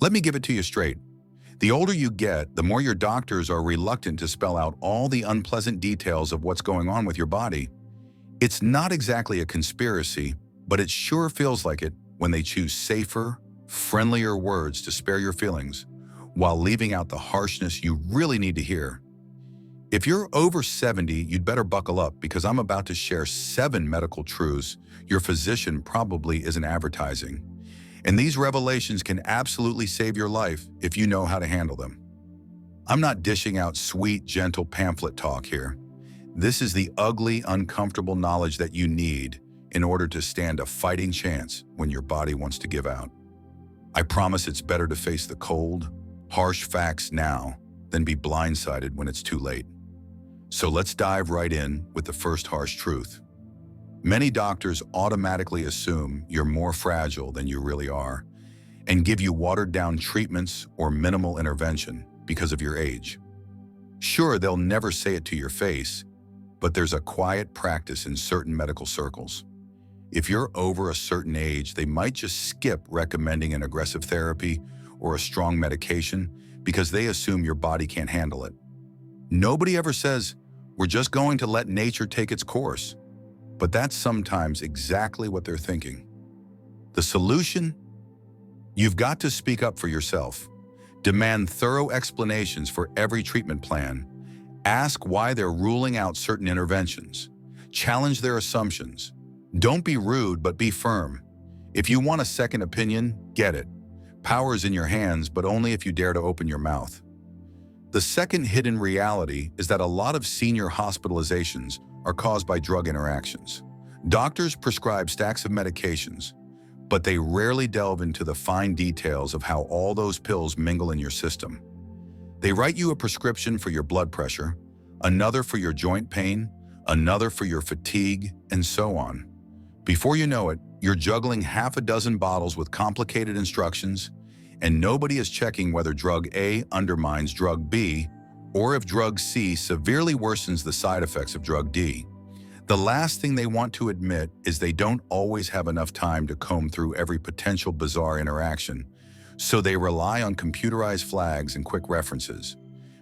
Let me give it to you straight. The older you get, the more your doctors are reluctant to spell out all the unpleasant details of what's going on with your body. It's not exactly a conspiracy, but it sure feels like it when they choose safer, friendlier words to spare your feelings, while leaving out the harshness you really need to hear. If you're over 70, you'd better buckle up because I'm about to share 7 medical truths your physician probably isn't advertising. And these revelations can absolutely save your life if you know how to handle them. I'm not dishing out sweet, gentle pamphlet talk here. This is the ugly, uncomfortable knowledge that you need in order to stand a fighting chance when your body wants to give out. I promise it's better to face the cold, harsh facts now than be blindsided when it's too late. So let's dive right in with the first harsh truth. Many doctors automatically assume you're more fragile than you really are and give you watered-down treatments or minimal intervention because of your age. Sure, they'll never say it to your face, but there's a quiet practice in certain medical circles. If you're over a certain age, they might just skip recommending an aggressive therapy or a strong medication because they assume your body can't handle it. Nobody ever says, "We're just going to let nature take its course." But that's sometimes exactly what they're thinking. The solution? You've got to speak up for yourself. Demand thorough explanations for every treatment plan. Ask why they're ruling out certain interventions. Challenge their assumptions. Don't be rude, but be firm. If you want a second opinion, get it. Power is in your hands, but only if you dare to open your mouth. The second hidden reality is that a lot of senior hospitalizations are caused by drug interactions. Doctors prescribe stacks of medications, but they rarely delve into the fine details of how all those pills mingle in your system. They write you a prescription for your blood pressure, another for your joint pain, another for your fatigue, and so on. Before you know it, you're juggling half a dozen bottles with complicated instructions, and nobody is checking whether drug A undermines drug B or if drug C severely worsens the side effects of drug D. The last thing they want to admit is they don't always have enough time to comb through every potential bizarre interaction, so they rely on computerized flags and quick references.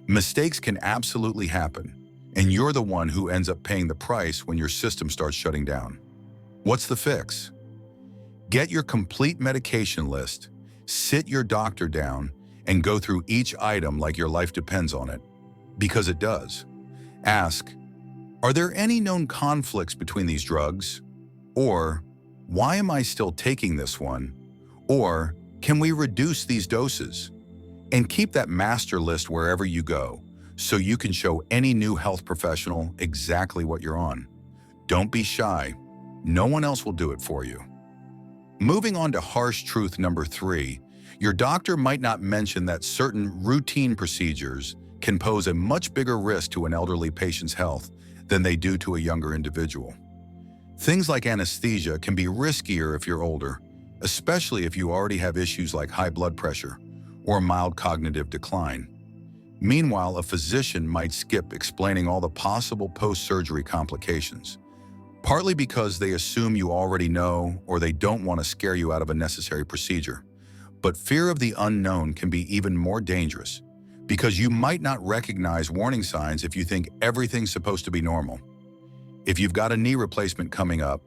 Mistakes can absolutely happen, and you're the one who ends up paying the price when your system starts shutting down. What's the fix? Get your complete medication list, sit your doctor down, and go through each item like your life depends on it. Because it does. Ask, are there any known conflicts between these drugs? Or, why am I still taking this one? Or, can we reduce these doses? And keep that master list wherever you go, so you can show any new health professional exactly what you're on. Don't be shy. No one else will do it for you. Moving on to harsh truth number 3, your doctor might not mention that certain routine procedures can pose a much bigger risk to an elderly patient's health than they do to a younger individual. Things like anesthesia can be riskier if you're older, especially if you already have issues like high blood pressure or mild cognitive decline. Meanwhile, a physician might skip explaining all the possible post-surgery complications, partly because they assume you already know or they don't want to scare you out of a necessary procedure. But fear of the unknown can be even more dangerous, because you might not recognize warning signs if you think everything's supposed to be normal. If you've got a knee replacement coming up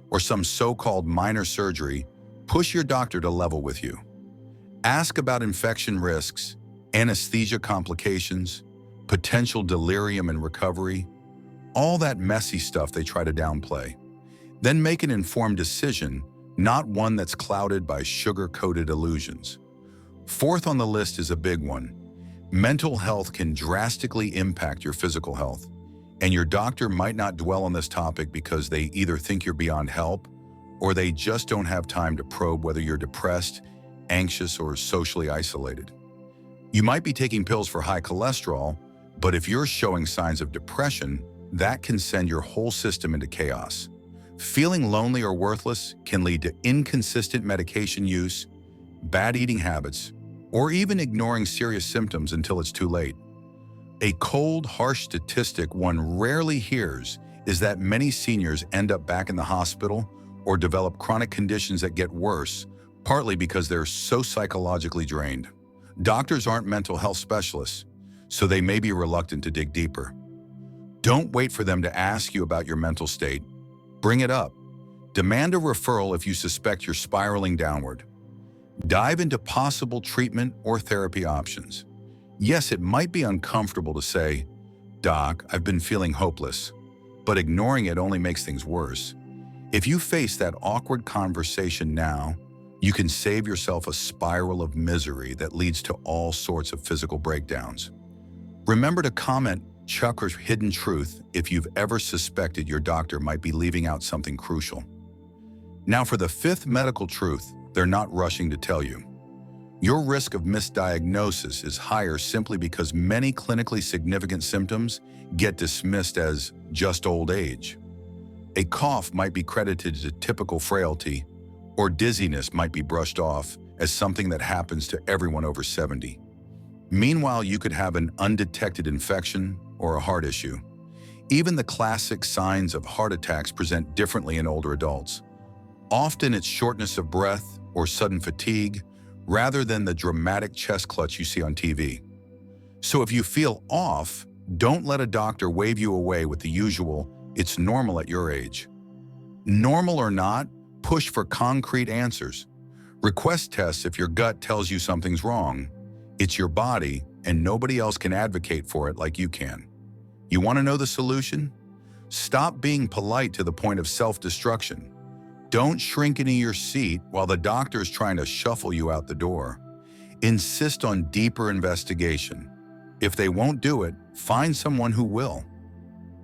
or some so-called minor surgery, push your doctor to level with you. Ask about infection risks, anesthesia complications, potential delirium and recovery, all that messy stuff they try to downplay. Then make an informed decision, not one that's clouded by sugar-coated illusions. Fourth on the list is a big one. Mental health can drastically impact your physical health, and your doctor might not dwell on this topic because they either think you're beyond help or they just don't have time to probe whether you're depressed, anxious, or socially isolated. You might be taking pills for high cholesterol, but if you're showing signs of depression, that can send your whole system into chaos. Feeling lonely or worthless can lead to inconsistent medication use, bad eating habits, or even ignoring serious symptoms until it's too late. A cold, harsh statistic one rarely hears is that many seniors end up back in the hospital or develop chronic conditions that get worse partly because they're so psychologically drained. Doctors aren't mental health specialists, so they may be reluctant to dig deeper. Don't wait for them to ask you about your mental state. Bring it up. Demand a referral if you suspect you're spiraling downward. Dive into possible treatment or therapy options. Yes, it might be uncomfortable to say, "Doc, I've been feeling hopeless," but ignoring it only makes things worse. If you face that awkward conversation now, you can save yourself a spiral of misery that leads to all sorts of physical breakdowns. Remember to comment "Chuck" or "hidden truth" if you've ever suspected your doctor might be leaving out something crucial. Now for the fifth medical truth they're not rushing to tell you. Your risk of misdiagnosis is higher simply because many clinically significant symptoms get dismissed as just old age. A cough might be credited to typical frailty, or dizziness might be brushed off as something that happens to everyone over 70. Meanwhile, you could have an undetected infection or a heart issue. Even the classic signs of heart attacks present differently in older adults. Often it's shortness of breath or sudden fatigue, rather than the dramatic chest clutch you see on TV. So if you feel off, don't let a doctor wave you away with the usual, "It's normal at your age." Normal or not, push for concrete answers. Request tests if your gut tells you something's wrong. It's your body, and nobody else can advocate for it like you can. You want to know the solution? Stop being polite to the point of self-destruction. Don't shrink into your seat while the doctor is trying to shuffle you out the door. Insist on deeper investigation. If they won't do it, find someone who will.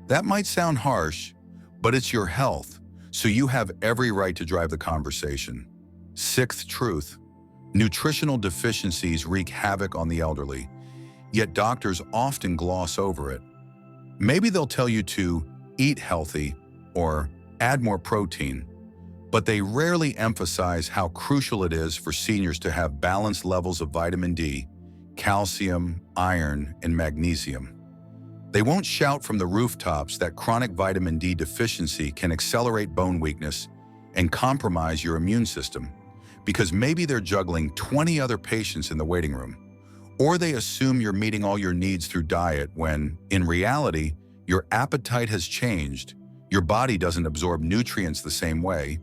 That might sound harsh, but it's your health, so you have every right to drive the conversation. Sixth truth: nutritional deficiencies wreak havoc on the elderly, yet doctors often gloss over it. Maybe they'll tell you to eat healthy or add more protein, but they rarely emphasize how crucial it is for seniors to have balanced levels of vitamin D, calcium, iron, and magnesium. They won't shout from the rooftops that chronic vitamin D deficiency can accelerate bone weakness and compromise your immune system, because maybe they're juggling 20 other patients in the waiting room. Or they assume you're meeting all your needs through diet when, in reality, your appetite has changed, your body doesn't absorb nutrients the same way,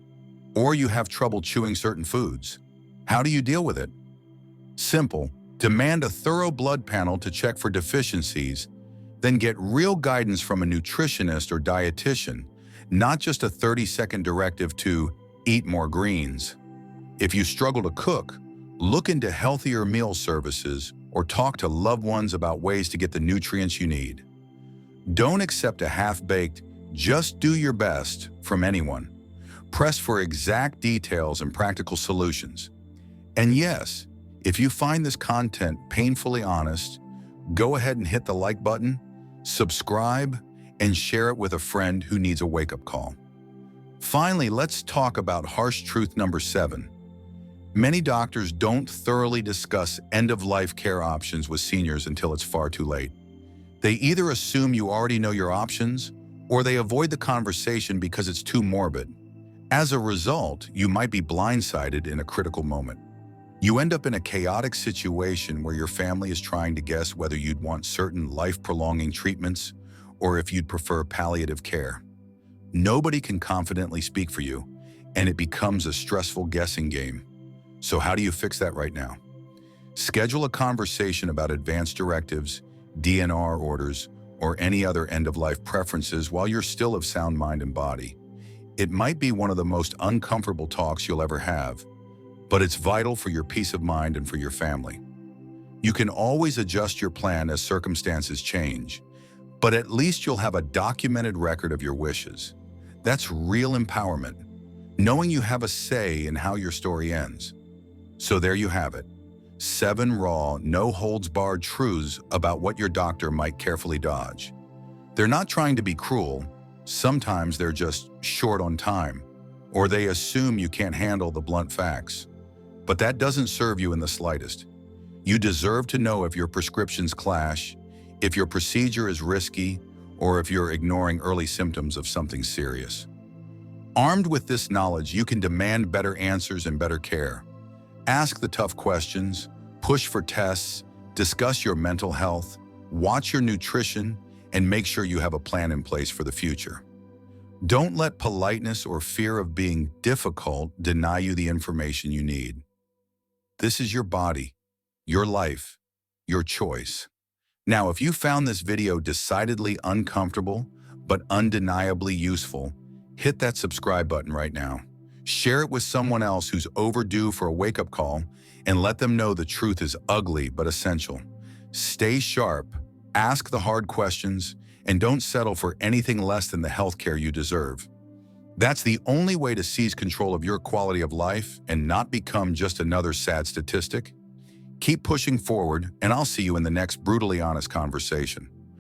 or you have trouble chewing certain foods. How do you deal with it? Simple. Demand a thorough blood panel to check for deficiencies, then get real guidance from a nutritionist or dietitian, not just a 30-second directive to eat more greens. If you struggle to cook, look into healthier meal services or talk to loved ones about ways to get the nutrients you need. Don't accept a half-baked, "just do your best" from anyone. Press for exact details and practical solutions. And yes, if you find this content painfully honest, go ahead and hit the like button, subscribe, and share it with a friend who needs a wake-up call. Finally, let's talk about harsh truth number 7. Many doctors don't thoroughly discuss end-of-life care options with seniors until it's far too late. They either assume you already know your options, or they avoid the conversation because it's too morbid. As a result, you might be blindsided in a critical moment. You end up in a chaotic situation where your family is trying to guess whether you'd want certain life-prolonging treatments or if you'd prefer palliative care. Nobody can confidently speak for you, and it becomes a stressful guessing game. So how do you fix that right now? Schedule a conversation about advance directives, DNR orders, or any other end-of-life preferences while you're still of sound mind and body. It might be one of the most uncomfortable talks you'll ever have, but it's vital for your peace of mind and for your family. You can always adjust your plan as circumstances change, but at least you'll have a documented record of your wishes. That's real empowerment, knowing you have a say in how your story ends. So there you have it. 7 raw, no-holds-barred truths about what your doctor might carefully dodge. They're not trying to be cruel. Sometimes they're just short on time, or they assume you can't handle the blunt facts. But that doesn't serve you in the slightest. You deserve to know if your prescriptions clash, if your procedure is risky, or if you're ignoring early symptoms of something serious. Armed with this knowledge, you can demand better answers and better care. Ask the tough questions, push for tests, discuss your mental health, watch your nutrition, and make sure you have a plan in place for the future. Don't let politeness or fear of being difficult deny you the information you need. This is your body, your life, your choice. Now, if you found this video decidedly uncomfortable, but undeniably useful, hit that subscribe button right now. Share it with someone else who's overdue for a wake-up call, and let them know the truth is ugly but essential. Stay sharp, ask the hard questions, and don't settle for anything less than the healthcare you deserve. That's the only way to seize control of your quality of life and not become just another sad statistic. Keep pushing forward, and I'll see you in the next brutally honest conversation.